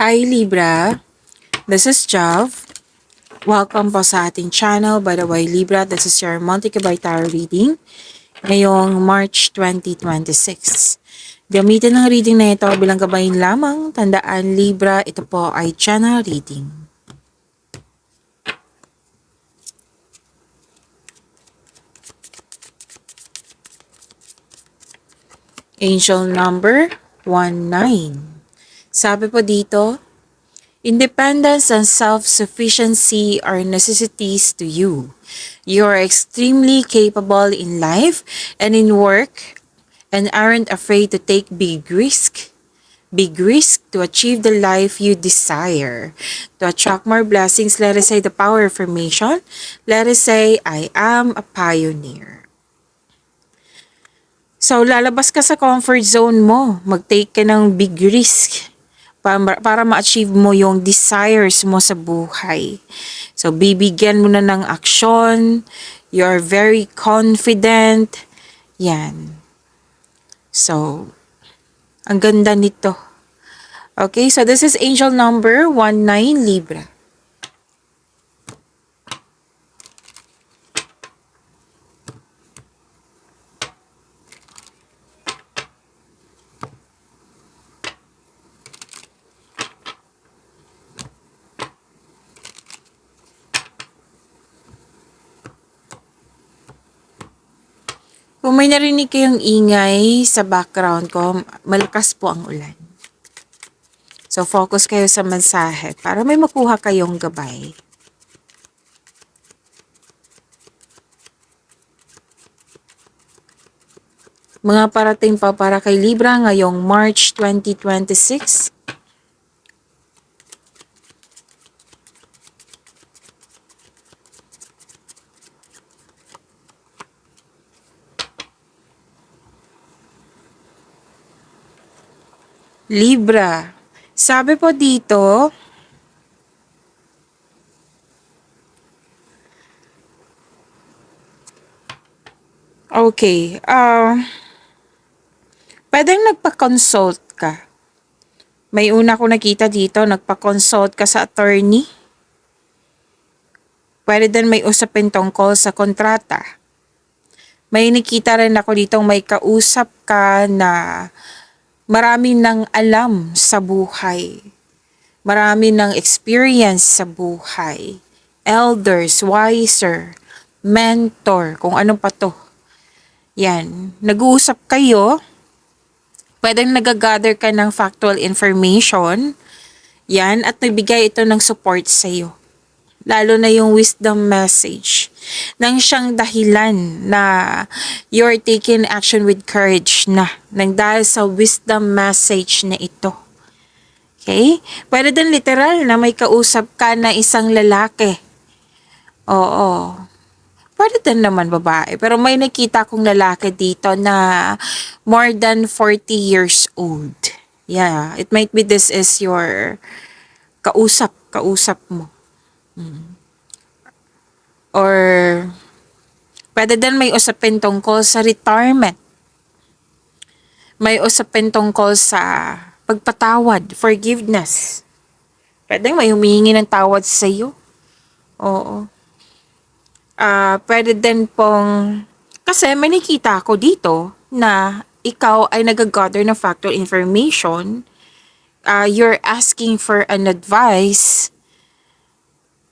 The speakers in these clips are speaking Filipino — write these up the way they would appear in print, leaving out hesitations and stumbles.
Hi Libra, this is Jav. Welcome po sa ating channel. By the way, Libra, this is your Monthly Kabay Tarot reading ngayong March 2026. Gamitin ng reading na ito bilang gabayin lamang. Tandaan Libra, ito po ay channel reading. Angel number 19. Sabi po dito, independence and self-sufficiency are necessities to you. You are extremely capable in life and in work and aren't afraid to take big risk. Big risk to achieve the life you desire. To attract more blessings, let us say the power of affirmation. Let us say, I am a pioneer. So, lalabas ka sa comfort zone mo. Mag-take ka ng big risk para ma-achieve mo yung desires mo sa buhay. So, bibigyan mo na ng aksyon. You're very confident. Yan. So, ang ganda nito. Okay, so this is angel number 19, Libra. Kung may narinig kayong ingay sa background ko, malakas po ang ulan. So, focus kayo sa mensahe para may makuha kayong gabay. Mga parating pa para kay Libra ngayong March 2026. Libra, sabi po dito, okay, pwedeng nagpa-consult ka. May una ko nakita dito, nagpa-consult ka sa attorney. Pwede din may usapin tungkol sa kontrata. May nakita rin ako dito may kausap ka na marami ng alam sa buhay. Marami ng experience sa buhay. Elders, wiser, mentor, kung ano pa to. Yan. Nag-uusap kayo. Pwedeng nag-gather ka ng factual information. Yan. At nagbigay ito ng support sa iyo. Lalo na yung wisdom message. Nang siyang dahilan na you're taking action with courage na. Nang dahil sa wisdom message na ito. Okay? Pwede din literal na may kausap ka na isang lalaki. Oo. Pwede din naman babae. Pero may nakita kong lalaki dito na more than 40 years old. Yeah. It might be this is your kausap mo. Or pwede din may usapin tungkol sa retirement. May usapin tungkol sa pagpatawad, forgiveness. Pwede may humihingi ng tawad sa iyo. Oo. Pwede din pong, kasi may nakita ako dito na ikaw ay nag-gather ng factual information. You're asking for an advice.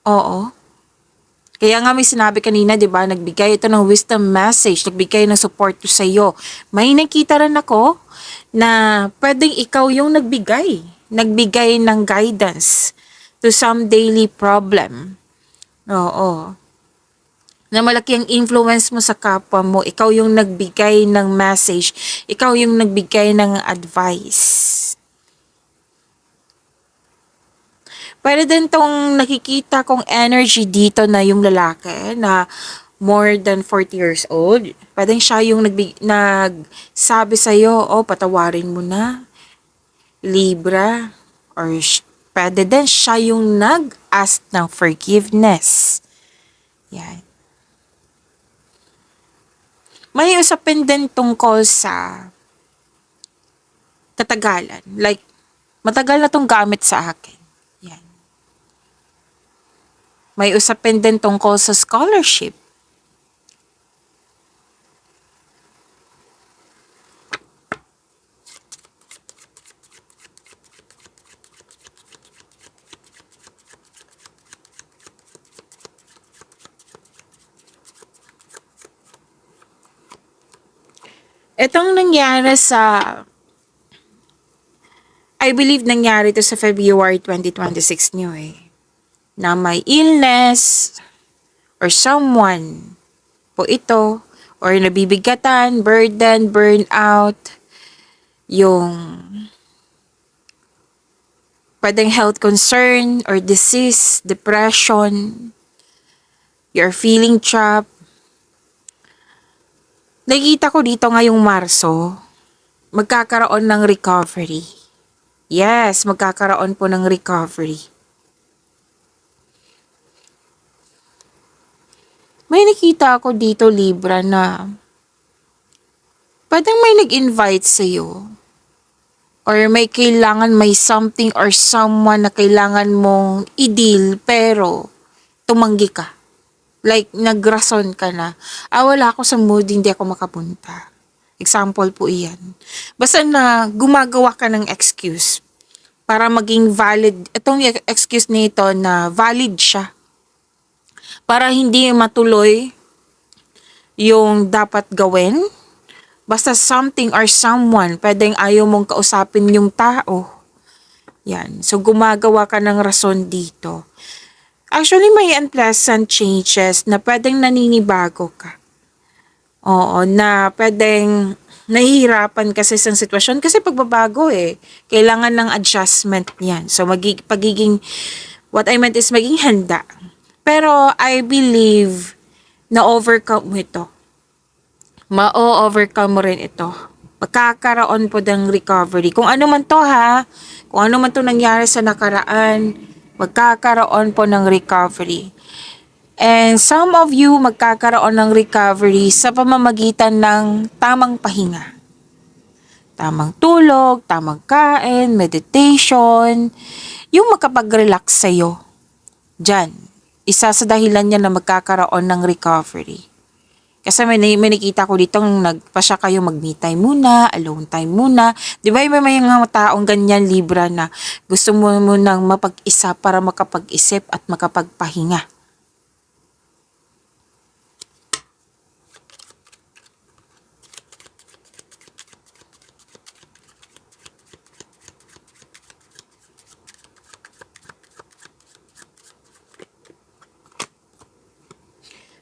Oo. Kaya nga may sinabi kanina, 'di ba, nagbigay ito ng wisdom message, nagbigay ng support to sa iyo. May nakita rin ako na pwedeng ikaw yung nagbigay ng guidance to some daily problem. Oo. Na malaki ang influence mo sa kapwa mo, ikaw yung nagbigay ng message, ikaw yung nagbigay ng advice. Pwede din tong nakikita kong energy dito na yung lalaki na more than 40 years old. Pwede siya yung nagsabi sa'yo, oh, patawarin mo na, Libra. Or pwede din siya yung nag-ask ng forgiveness. Yan. May usapin din tungkol sa katagalan. Like, Matagal na tong gamit sa akin. Yan. May usapin din tungkol sa scholarship. Itong nangyari I believe nangyari to sa February 2026 nyo eh. Na may illness or someone po ito or nabibigatan, burden, burnout, yung pwedeng health concern or disease, depression, you're feeling trapped. Nakikita ko dito ngayong Marso, magkakaroon ng recovery. Yes, magkakaroon po ng recovery. May nakita ako dito, Libra, na pwedeng may nag-invite sa'yo. Or may kailangan, may something or someone na kailangan mong i-deal, pero tumanggi ka. Like, nagrason ka na. Wala ako sa mood, hindi ako makapunta. Example po iyan. Basta na gumagawa ka ng excuse para maging valid. Itong excuse nito na valid siya. Para hindi matuloy yung dapat gawin. Basta something or someone, pwedeng ayaw mong kausapin yung tao. Yan. So, gumagawa ka ng rason dito. Actually, may unpleasant changes na pwedeng naninibago ka. Oo, na pwedeng nahihirapan kasi sa sitwasyon. Kasi pagbabago kailangan ng adjustment yan. So, what I meant is maging handa. Pero, I believe na overcome mo ito. Ma-overcome mo rin ito. Magkakaroon po ng recovery. Kung ano man to kung ano man to nangyari sa nakaraan, magkakaroon po ng recovery. And some of you magkakaroon ng recovery sa pamamagitan ng tamang pahinga. Tamang tulog, tamang kain, meditation, yung makapag-relax sa'yo. Diyan, isa sa dahilan niya na magkakaroon ng recovery. Kasi may nakita ko dito nagpasya kayo mag-me time muna, alone time muna. Di ba may mga taong ganyan, Libra, na gusto mo munang mapag-isa para makapag-isip at makapagpahinga.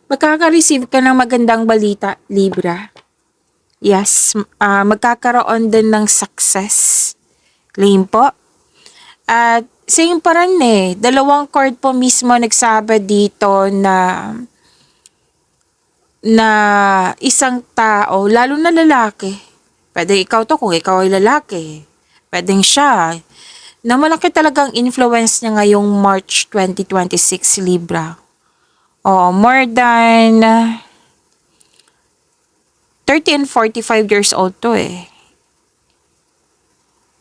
Magkaka-receive ka ng magandang balita, Libra. Yes, magkakaroon din ng success. Claim po. At same pa rin dalawang card po mismo nagsabi dito na isang tao, lalo na lalaki. Pwede ikaw to kung ikaw ay lalaki. Pwedeng siya. Na malaki talagang influence niya ngayong March 2026, Libra. More than 30 and 45 years old to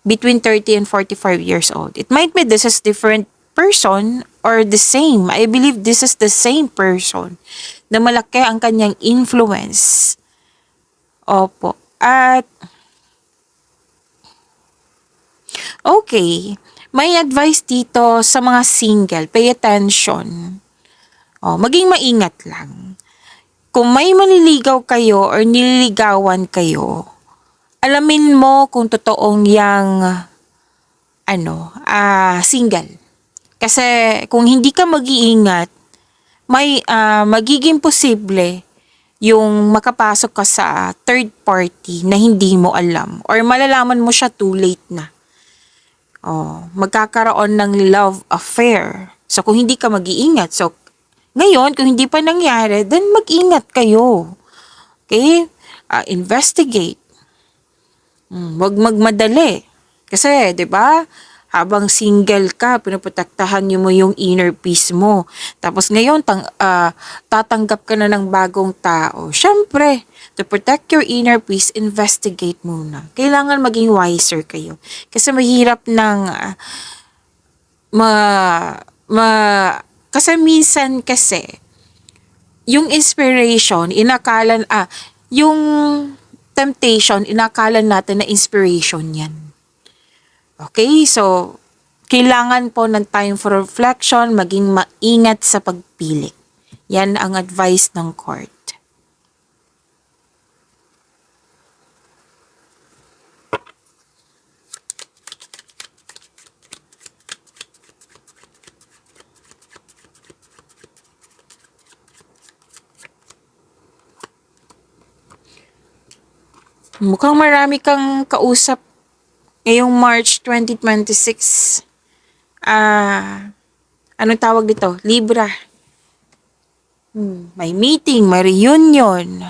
Between 30 and 45 years old. It might be this is different person or the same. I believe this is the same person na malaki ang kanyang influence. Opo. At okay, may advice dito sa mga single. Pay attention. Maging maingat lang. Kung may manliligaw kayo or nililigawan kayo, alamin mo kung totoong single. Kasi kung hindi ka mag-iingat, may magiging posible yung makapasok ka sa third party na hindi mo alam or malalaman mo siya too late na. Magkakaroon ng love affair. So kung hindi ka mag-iingat, so ngayon, kung hindi pa nangyari, then mag-ingat kayo. Okay? Investigate. Huwag magmadali. Kasi, di ba, Habang single ka, pinoprotektahan mo yung inner peace mo. Tapos ngayon, tatanggap ka na ng bagong tao. Syempre, to protect your inner peace, investigate muna. Kailangan maging wiser kayo. Kasi mahirap ng ma, ma, kasi minsan kasi, yung inspiration, yung temptation, inakala natin na inspiration yan. Okay? So, kailangan po ng time for reflection, maging maingat sa pagpili. Yan ang advice ng court. Mukhang marami kang kausap ngayong March 2026. Anong tawag dito? Libra. May meeting, may reunion,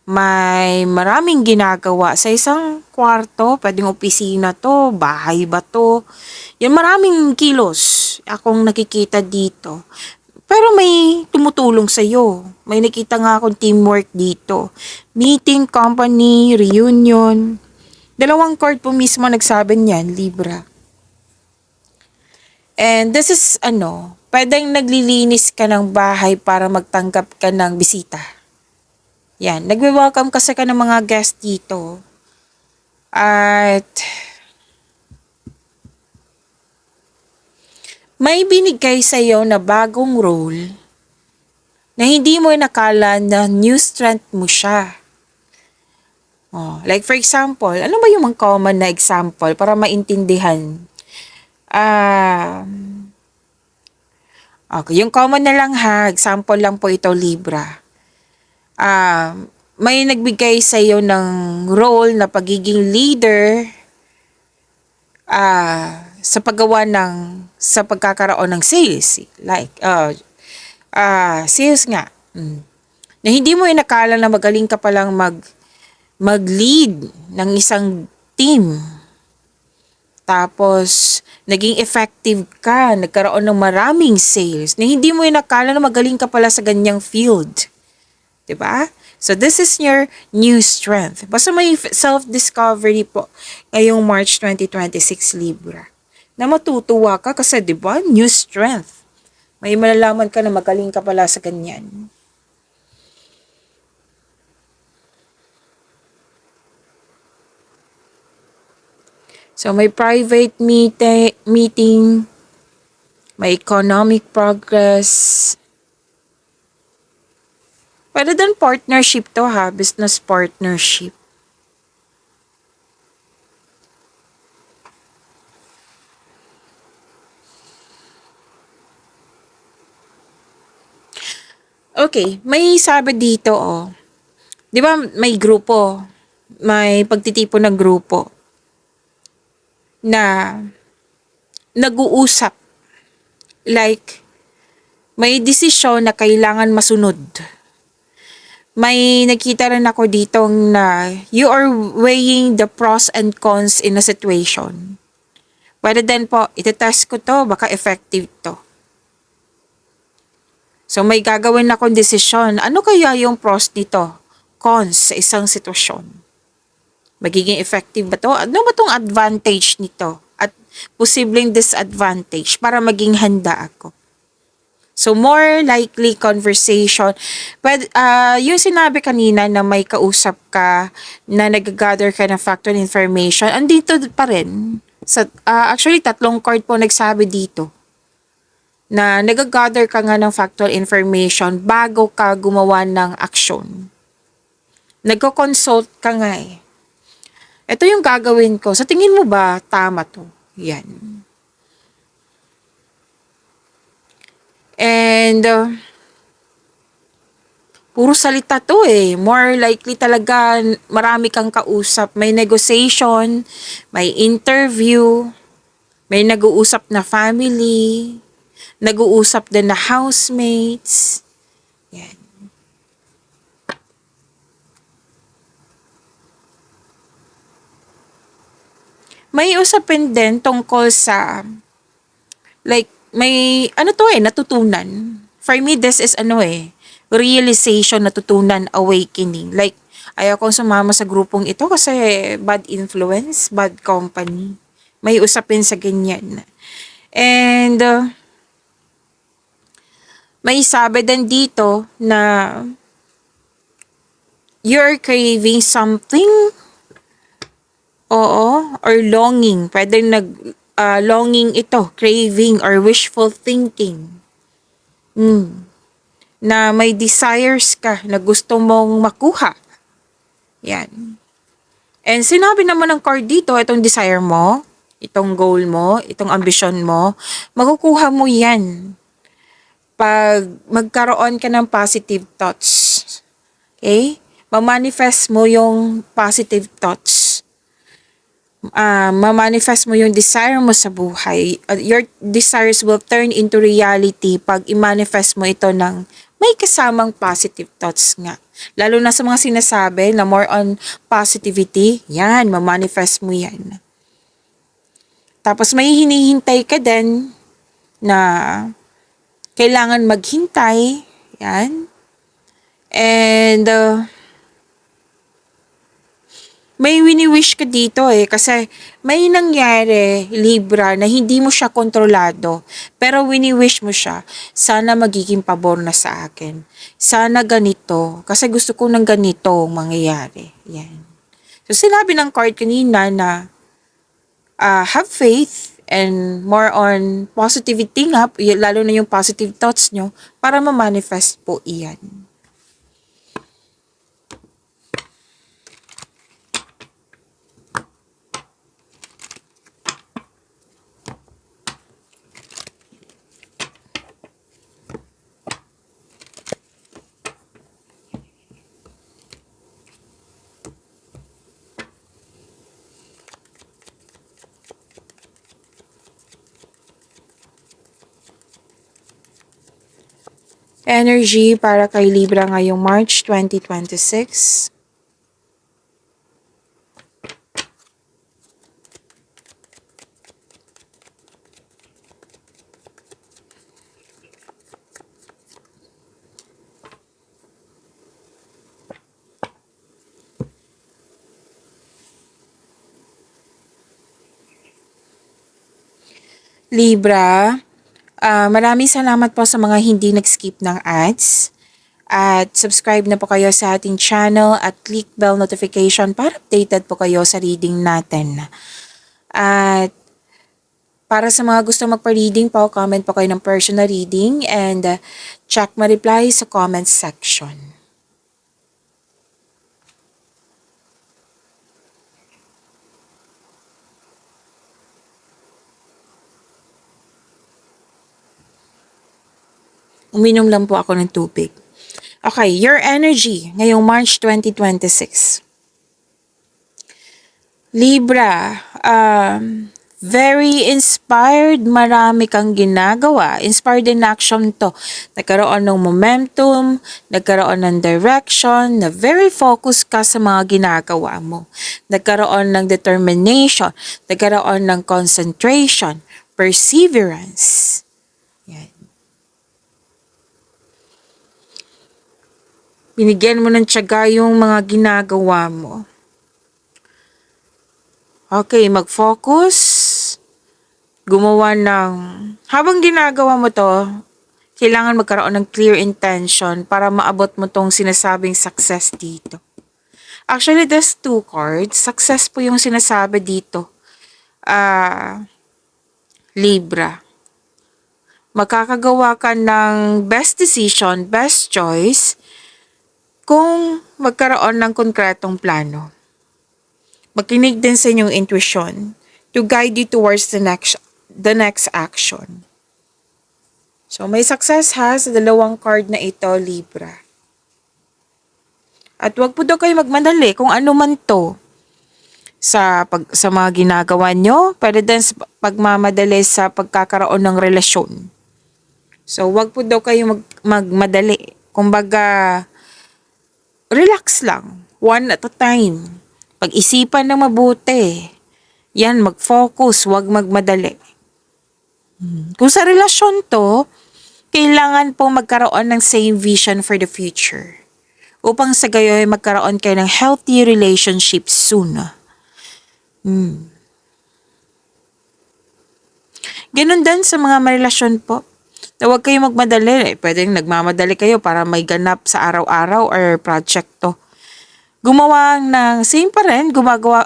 may maraming ginagawa sa isang kwarto. Pwedeng opisina to, bahay ba to. Yan, maraming kilos akong nakikita dito. Pero may tumutulong sa'yo. May nakita nga akong teamwork dito. Meeting, company, reunion. Dalawang card po mismo nagsabi niyan, Libra. And this is pwedeng naglilinis ka ng bahay para magtanggap ka ng bisita. Yan, nagwe-welcome kasi ka ng mga guest dito. At may binigay sa'yo na bagong role na hindi mo nakala na new strength mo siya. Like for example, ano ba yung mga common na example para maintindihan? Okay, yung common na lang ha, example lang po ito, Libra. May nagbigay sa iyo ng role na pagiging leader sa sa pagkakaroon ng sales. Like, sales nga. Na hindi mo inakala na magaling ka palang mag-lead ng isang team. Tapos, naging effective ka, nagkaroon ng maraming sales, na hindi mo inakala na magaling ka pala sa ganyang field. 'Di ba? So, this is your new strength. Basta may self-discovery po ngayong March 2026, Libra. Na matutuwa ka kasi, 'di ba? New strength. May malalaman ka na magaling ka pala sa ganyan. So, may private meeting, may economic progress. Pwede din partnership to ha, business partnership. Okay, may sabi dito Di ba may grupo, may pagtitipon ng grupo na nag-uusap. Like, may desisyon na kailangan masunod. May nakita rin ako dito na you are weighing the pros and cons in a situation. Pwede din po, itetest ko to, baka effective to. So may gagawin akong desisyon. Ano kaya yung pros nito? Cons sa isang sitwasyon. Magiging effective ba to? Ano ba tong advantage nito? At posibleng disadvantage para maging handa ako. So, more likely conversation. But, yung sinabi kanina na may kausap ka, na nag-gather ka ng factual information, andito pa rin. Actually, 3 card po nagsabi dito. Na nag-gather ka nga ng factual information bago ka gumawa ng aksyon. Nagko-consult ka nga eh. Ito yung gagawin ko. Sa tingin mo ba tama to? Yan. And, puro salita to eh. More likely talaga marami kang kausap. May negotiation, may interview, may nag-uusap na family, nag-uusap din na housemates. Yan. May usapin din tungkol sa, like, may, ano to natutunan. For me, this is realization, natutunan, awakening. Like, ayaw kong sumama sa grupong ito kasi bad influence, bad company. May usapin sa ganyan. And, may sabi din dito na you're craving something, oo, or longing. Pwede longing ito, craving or wishful thinking. Na may desires ka na gusto mong makuha. Yan. And sinabi naman ng card dito, itong desire mo, itong goal mo, itong ambition mo, makukuha mo yan pag magkaroon ka ng positive thoughts. Okay? Ma-manifest mo yung positive thoughts. Ma-manifest mo yung desire mo sa buhay. Your desires will turn into reality pag i-manifest mo ito ng may kasamang positive thoughts nga. Lalo na sa mga sinasabi na more on positivity, yan, ma-manifest mo yan. Tapos may hinihintay ka din na kailangan maghintay, yan. And may wini-wish ka dito kasi may nangyari, Libra, na hindi mo siya kontrolado. Pero wini-wish mo siya, sana magiging pabor na sa akin. Sana ganito, kasi gusto ko ng ganito mangyayari. Yan. So sinabi ng card kanina na have faith and more on positivity nga, lalo na yung positive thoughts nyo, para ma-manifest po iyan. Energy para kay Libra ngayong March 2026. Libra, maraming salamat po sa mga hindi nag-skip ng ads. At subscribe na po kayo sa ating channel at click bell notification para updated po kayo sa reading natin. At para sa mga gusto magpa-reading po, comment po kayo ng personal reading and check ma-reply sa comment section. Uminom lang po ako ng tubig. Okay, your energy ngayong March 2026. Libra, very inspired, marami kang ginagawa. Inspired in action to. Nagkaroon ng momentum, nagkaroon ng direction, na very focused ka sa mga ginagawa mo. Nagkaroon ng determination, nagkaroon ng concentration, perseverance. Yan. Binigyan mo ng tiyaga yung mga ginagawa mo. Okay, mag-focus. Gumawa ng... Habang ginagawa mo to, kailangan magkaroon ng clear intention para maabot mo tong sinasabing success dito. Actually, there's 2 cards. Success po yung sinasabi dito. Libra. Makakagawa ka ng best decision, best choice, kung magkaroon ng konkretong plano. Makinig din sa inyong intuition to guide you towards the next action. So, may success sa 2 card na ito, Libra. At wag po daw kayo magmadali kung ano man to. Sa mga ginagawa nyo, pwede din sa pagmamadali sa pagkakaroon ng relasyon. So, wag po daw kayo magmadali. Kumbaga, relax lang. One at a time. Pag-isipan ng mabuti. Yan, mag-focus, huwag magmadali. Kung sa relasyon to, kailangan po magkaroon ng same vision for the future upang sa gayoy magkaroon kayo ng healthy relationship soon. Ganun din sa mga marelasyon po. Na huwag kayo magmadali. Pwedeng nagmamadali kayo para may ganap sa araw-araw or project to. Gumawa ng same pa rin, gawa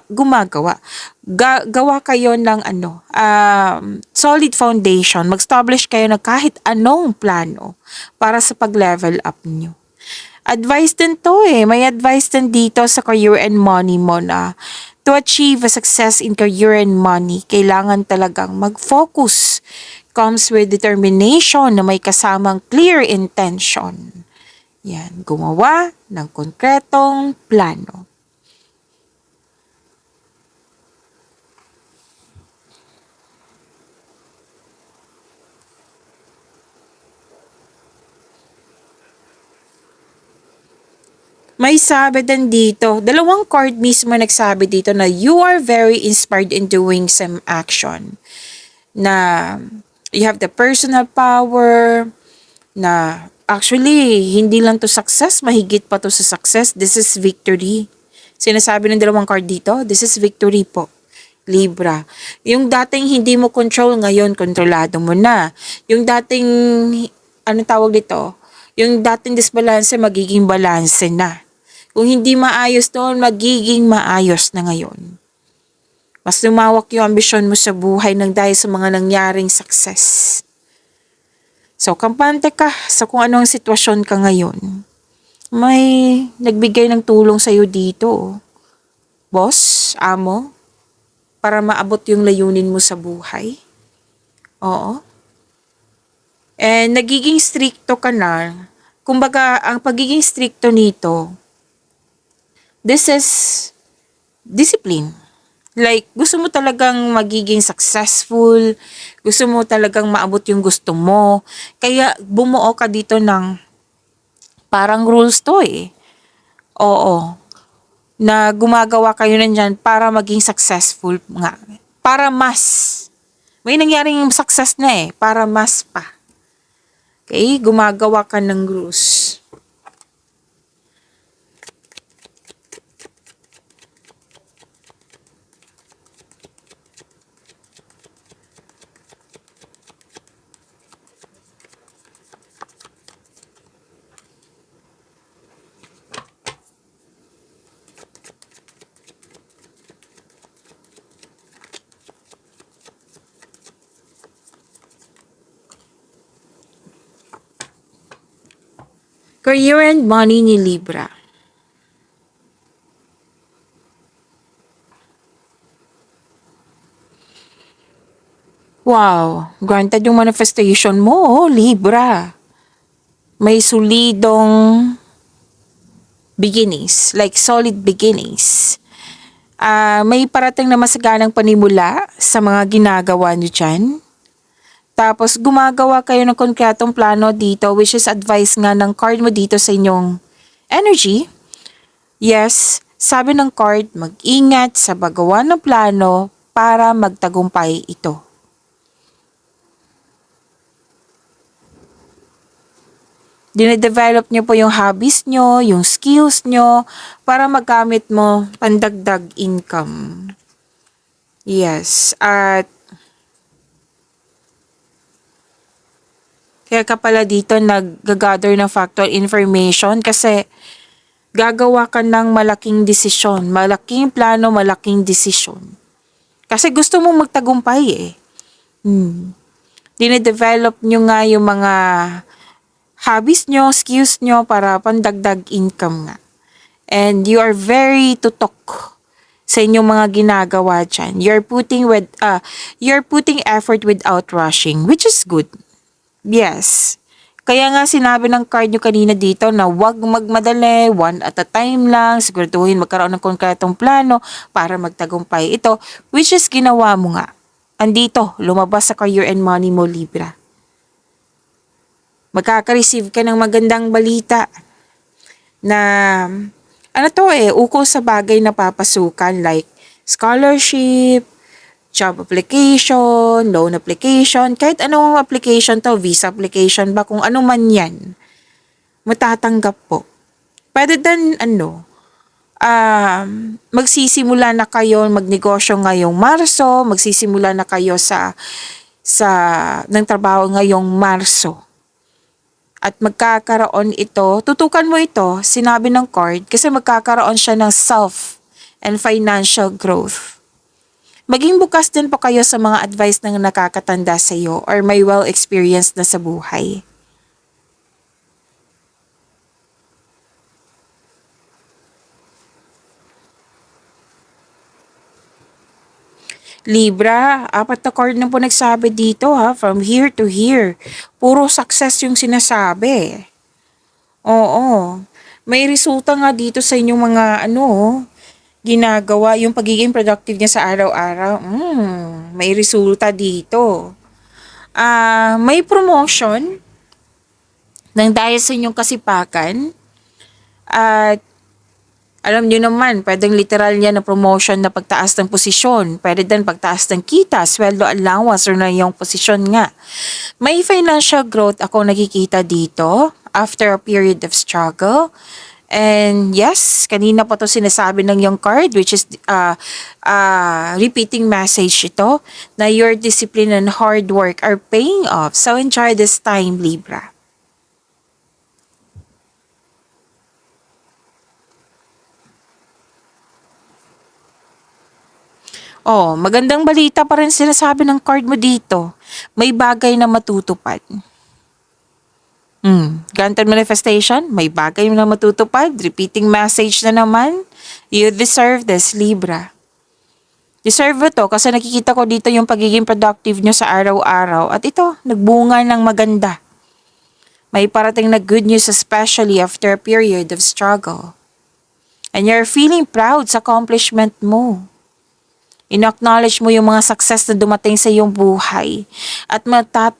kayo ng solid foundation. Mag-establish kayo ng kahit anong plano para sa pag-level up nyo. Advice din to may advice din dito sa career and money mo na to achieve a success in career and money, kailangan talagang mag-focus. Comes with determination na may kasamang clear intention. Yan, gumawa ng konkretong plano. May sabi din dito, dalawang card mismo nagsabi dito na you are very inspired in doing some action. Na you have the personal power, na actually, hindi lang to success, mahigit pa to sa success. This is victory. Sinasabi ng dalawang card dito, this is victory po. Libra. Yung dating hindi mo control, ngayon kontrolado mo na. Yung dating, anong tawag dito? Yung dating disbalance, magiging balance na. Kung hindi maayos doon, magiging maayos na ngayon. Mas lumawak yung ambisyon mo sa buhay ng dahil sa mga nangyaring success. So, kampante ka sa kung anong sitwasyon ka ngayon. May nagbigay ng tulong sa'yo dito. Boss, amo, para maabot yung layunin mo sa buhay. Oo. And nagiging stricto ka na. Kumbaga, ang pagiging stricto nito, this is discipline. Like, gusto mo talagang magiging successful, gusto mo talagang maabot yung gusto mo, kaya bumuo ka dito ng parang rules to Oo. Na gumagawa kayo nandyan para maging successful nga. Para mas. May nangyaring success na para mas pa. Okay? Gumagawa ka ng rules. Career and money ni Libra. Wow, granted yung manifestation mo, Libra. May solidong beginnings, like solid beginnings. May parating na masaganang panimula sa mga ginagawa nyo dyan. Tapos, gumagawa kayo ng konkretong plano dito, which is advice nga ng card mo dito sa inyong energy. Yes, sabi ng card, mag-ingat sa paggawa ng plano para magtagumpay ito. Dinedevelop nyo po yung hobbies nyo, yung skills nyo, para magamit mo pandagdag income. Yes, at kaya ka pala dito nag-gather ng factual information kasi gagawa ka ng malaking desisyon, malaking plano, malaking desisyon. Kasi gusto mong magtagumpay Dinedevelop nyo nga yung mga hobbies nyo, skills nyo para pandagdag income nga. And you are very tutok sa inyong mga ginagawa dyan. You're putting effort without rushing, which is good. Yes. Kaya nga sinabi ng card nyo kanina dito na huwag magmadali, one at a time lang, siguraduhin magkaroon ng konkretong plano para magtagumpay ito, which is ginawa mo nga. Andito, lumabas sa career and money mo, Libra. Magkaka-receive ka ng magandang balita na, ukol sa bagay na papasukan like scholarship, job application, loan application, kahit anong application to, visa application ba, kung ano man yan, matatanggap po. Pwede din, magsisimula na kayo magnegosyo ngayong Marso, magsisimula na kayo sa ng trabaho ngayong Marso. At magkakaroon ito, tutukan mo ito, sinabi ng card, kasi magkakaroon siya ng self and financial growth. Maging bukas din po kayo sa mga advice ng nakakatanda sa iyo or may well-experienced na sa buhay. Libra, apat na card na po nagsabi dito ha, from here to here. Puro success yung sinasabi. Oo. May resulta nga dito sa inyong mga ginagawa, yung pagiging productive niya sa araw-araw. May resulta dito. May promotion ng dahil sa inyong kasipakan. At alam niyo naman, pwedeng literal niya na promotion na pagtaas ng posisyon. Pwede din pagtaas ng kita, sweldo, allowance, or na yung posisyon nga. May financial growth ako nakikita dito after a period of struggle. And yes, kanina pa to sinasabi ng yung card, which is repeating message ito, na your discipline and hard work are paying off. So enjoy this time, Libra. Oh, magandang balita pa rin sinasabi ng card mo dito. May bagay na matutupad. Granted manifestation, may bagay na matutupad. Repeating message na naman. You deserve this, Libra. Deserve mo to kasi nakikita ko dito yung pagiging productive nyo sa araw-araw. At ito, nagbunga ng maganda. May parating na good news especially after a period of struggle. And you're feeling proud sa accomplishment mo. In-acknowledge mo yung mga success na dumating sa iyong buhay. At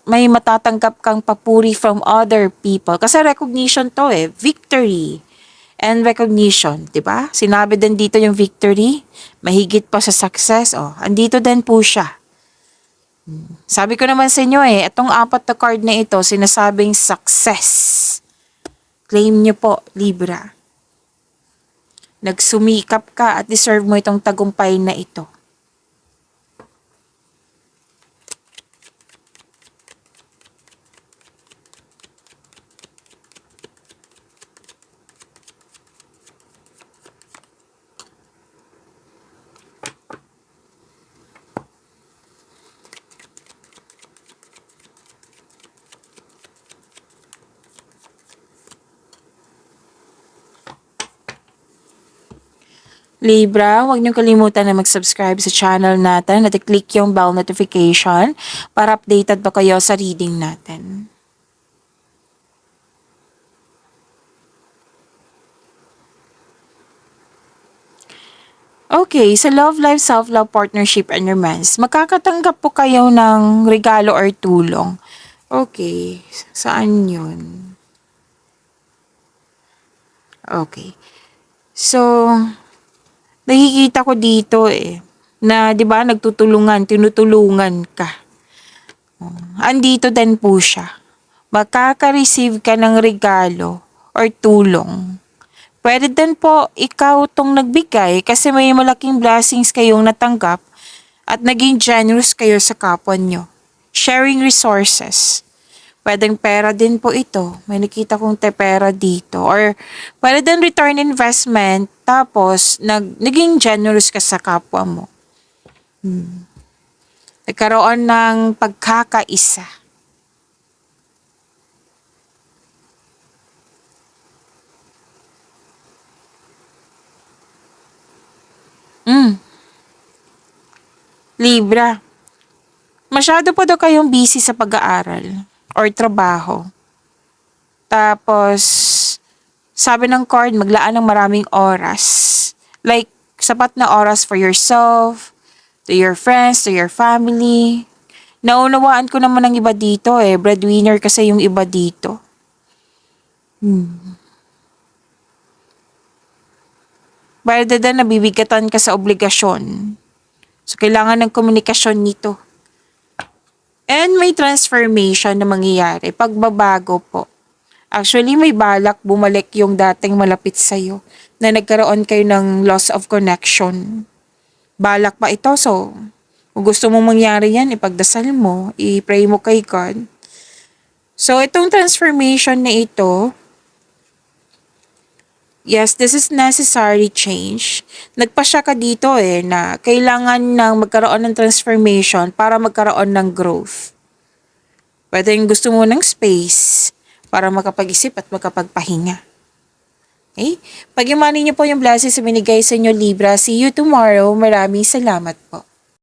may matatanggap kang papuri from other people. Kasi recognition to victory and recognition, di ba? Sinabi din dito yung victory, mahigit pa sa success. Andito din po siya. Sabi ko naman sa inyo itong apat na card na ito, sinasabing success. Claim nyo po, Libra. Nagsumikap ka at deserve mo itong tagumpay na ito. Libra, huwag niyong kalimutan na mag-subscribe sa channel natin at i-click yung bell notification para updated pa kayo sa reading natin. Okay, sa love life, self-love, partnership, and romance, makakatanggap po kayo ng regalo or tulong. Okay, saan yun? Okay. So, nakikita ko dito na 'di ba tinutulungan ka. Andito din po siya. Makaka-receive ka ng regalo or tulong. Pwede din po ikaw tong nagbigay kasi may malaking blessings kayong natanggap at naging generous kayo sa kapwa nyo. Sharing resources. Pwedeng pera din po ito. May nakita kong pera dito. Or pwede din return investment tapos naging generous ka sa kapwa mo. Nagkaroon ng pagkakaisa. Libra. Masyado po daw kayong busy sa pag-aaral or trabaho. Tapos, sabi ng card, maglaan ng maraming oras. Like, sapat na oras for yourself, to your friends, to your family. Naunawaan ko naman ng iba dito breadwinner kasi yung iba dito. Pwede din nabibigatan ka sa obligasyon. So, kailangan ng komunikasyon nito. And may transformation na mangyayari, pagbabago po. Actually, may balak bumalik yung dating malapit sa'yo na nagkaroon kayo ng loss of connection. Balak pa ito, so kung gusto mong mangyari yan, ipagdasal mo, i-pray mo kay God. So, itong transformation na ito, yes, this is necessary change. Nagpa siya ka dito na kailangan ng magkaroon ng transformation para magkaroon ng growth. Pwede yung gusto mo ng space para makapag-isip at makapagpahinga. Okay? Pag-imani niyo po yung blessings na binigay sa inyo, Libra. See you tomorrow. Maraming salamat po.